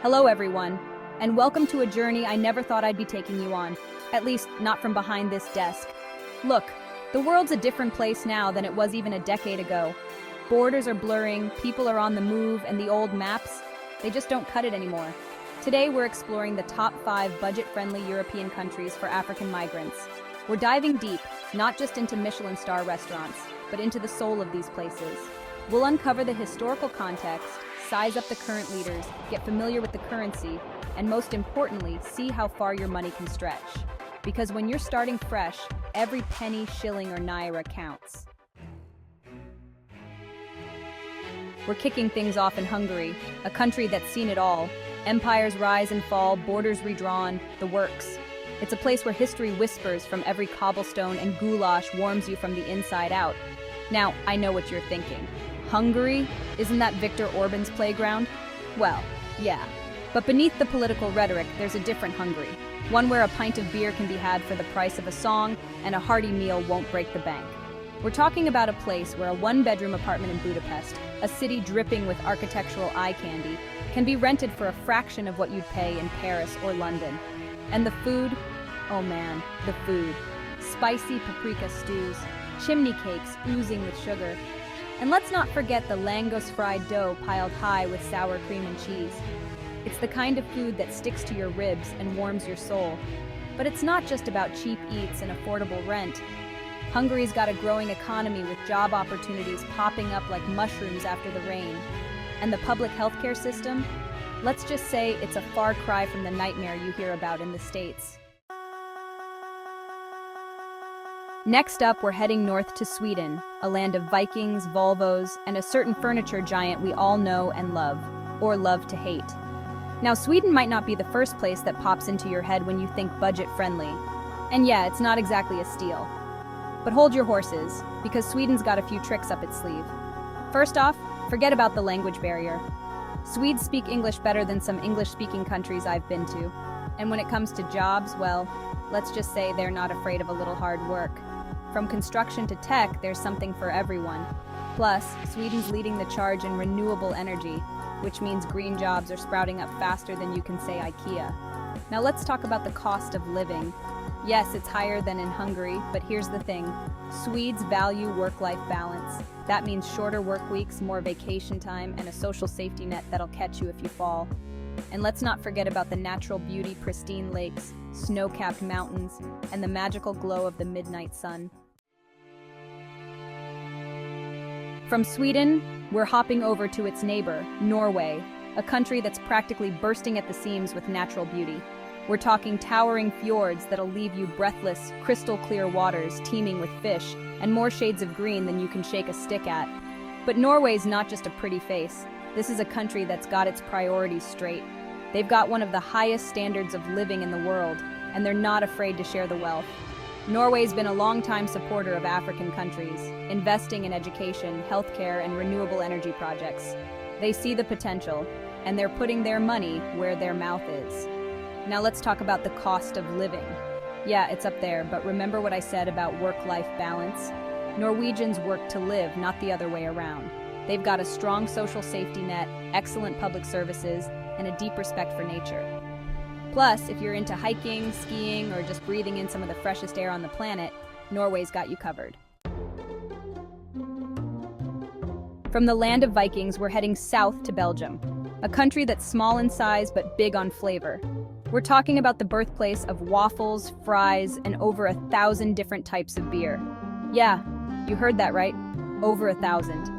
Hello everyone, and welcome to a journey I never thought I'd be taking you on. At least, not from behind this desk. Look, the world's a different place now than it was even a decade ago. Borders are blurring, people are on the move, and the old maps, they just don't cut it anymore. Today we're exploring the top 5 budget-friendly European countries for African migrants. We're diving deep, not just into Michelin star restaurants, but into the soul of these places. We'll uncover the historical context, size up the current leaders, get familiar with the currency, and most importantly, see how far your money can stretch. Because when you're starting fresh, every penny, shilling, or naira counts. We're kicking things off in Hungary, a country that's seen it all. Empires rise and fall, borders redrawn, the works. It's a place where history whispers from every cobblestone and goulash warms you from the inside out. Now, I know what you're thinking. Hungary? Isn't that Viktor Orban's playground? Well, yeah. But beneath the political rhetoric, there's a different Hungary. One where a pint of beer can be had for the price of a song, and a hearty meal won't break the bank. We're talking about a place where a one-bedroom apartment in Budapest, a city dripping with architectural eye candy, can be rented for a fraction of what you'd pay in Paris or London. And the food? Oh man, the food. Spicy paprika stews, chimney cakes oozing with sugar, and let's not forget the langos fried dough piled high with sour cream and cheese. It's the kind of food that sticks to your ribs and warms your soul. But it's not just about cheap eats and affordable rent. Hungary's got a growing economy with job opportunities popping up like mushrooms after the rain. And the public healthcare system? Let's just say it's a far cry from the nightmare you hear about in the States. Next up, we're heading north to Sweden, a land of Vikings, Volvos, and a certain furniture giant we all know and love, or love to hate. Now, Sweden might not be the first place that pops into your head when you think budget-friendly. And yeah, it's not exactly a steal. But hold your horses, because Sweden's got a few tricks up its sleeve. First off, forget about the language barrier. Swedes speak English better than some English-speaking countries I've been to. And when it comes to jobs, well, let's just say they're not afraid of a little hard work. From construction to tech, there's something for everyone. Plus, Sweden's leading the charge in renewable energy, which means green jobs are sprouting up faster than you can say IKEA. Now let's talk about the cost of living. Yes, it's higher than in Hungary, but here's the thing. Swedes value work-life balance. That means shorter work weeks, more vacation time, and a social safety net that'll catch you if you fall. And let's not forget about the natural beauty, pristine lakes, snow-capped mountains, and the magical glow of the midnight sun. From Sweden, we're hopping over to its neighbor, Norway, a country that's practically bursting at the seams with natural beauty. We're talking towering fjords that'll leave you breathless, crystal-clear waters teeming with fish, and more shades of green than you can shake a stick at. But Norway's not just a pretty face. This is a country that's got its priorities straight. They've got one of the highest standards of living in the world, and they're not afraid to share the wealth. Norway's been a long-time supporter of African countries, investing in education, healthcare, and renewable energy projects. They see the potential, and they're putting their money where their mouth is. Now let's talk about the cost of living. Yeah, it's up there, but remember what I said about work-life balance? Norwegians work to live, not the other way around. They've got a strong social safety net, excellent public services, and a deep respect for nature. Plus, if you're into hiking, skiing, or just breathing in some of the freshest air on the planet, Norway's got you covered. From the land of Vikings, we're heading south to Belgium, a country that's small in size but big on flavor. We're talking about the birthplace of waffles, fries, and over 1,000 different types of beer. Yeah, you heard that right, over 1,000.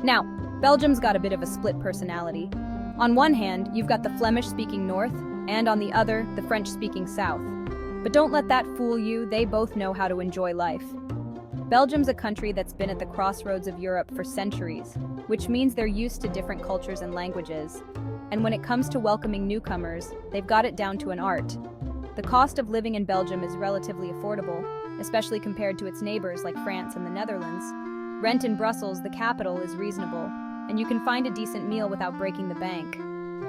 Now, Belgium's got a bit of a split personality. On one hand, you've got the Flemish-speaking north, and on the other, the French-speaking south. But don't let that fool you, they both know how to enjoy life. Belgium's a country that's been at the crossroads of Europe for centuries, which means they're used to different cultures and languages. And when it comes to welcoming newcomers, they've got it down to an art. The cost of living in Belgium is relatively affordable, especially compared to its neighbors like France and the Netherlands. Rent in Brussels, the capital, is reasonable, and you can find a decent meal without breaking the bank.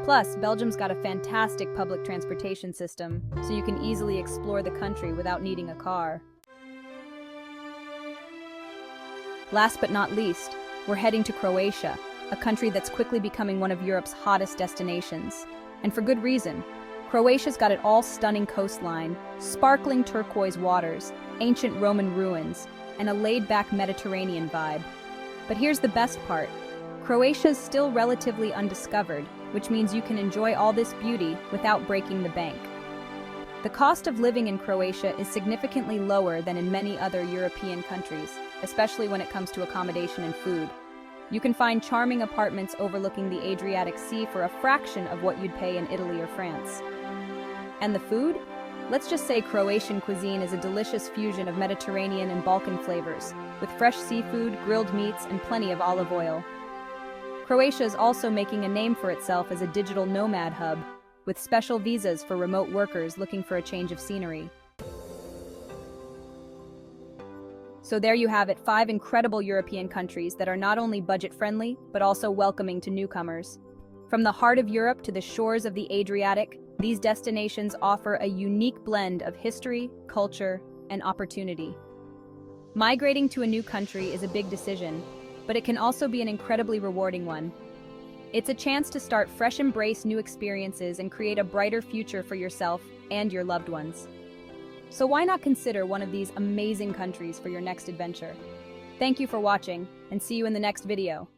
Plus, Belgium's got a fantastic public transportation system, so you can easily explore the country without needing a car. Last but not least, we're heading to Croatia, a country that's quickly becoming one of Europe's hottest destinations. And for good reason. Croatia's got it all: stunning coastline, sparkling turquoise waters, ancient Roman ruins, and a laid-back Mediterranean vibe. But here's the best part. Croatia's still relatively undiscovered, which means you can enjoy all this beauty without breaking the bank. The cost of living in Croatia is significantly lower than in many other European countries, especially when it comes to accommodation and food. You can find charming apartments overlooking the Adriatic Sea for a fraction of what you'd pay in Italy or France. And the food? Let's just say Croatian cuisine is a delicious fusion of Mediterranean and Balkan flavors, with fresh seafood, grilled meats, and plenty of olive oil. Croatia is also making a name for itself as a digital nomad hub, with special visas for remote workers looking for a change of scenery. So there you have it, 5 incredible European countries that are not only budget-friendly, but also welcoming to newcomers. From the heart of Europe to the shores of the Adriatic, these destinations offer a unique blend of history, culture, and opportunity. Migrating to a new country is a big decision, but it can also be an incredibly rewarding one. It's a chance to start fresh, embrace new experiences, and create a brighter future for yourself and your loved ones. So why not consider one of these amazing countries for your next adventure? Thank you for watching, and see you in the next video.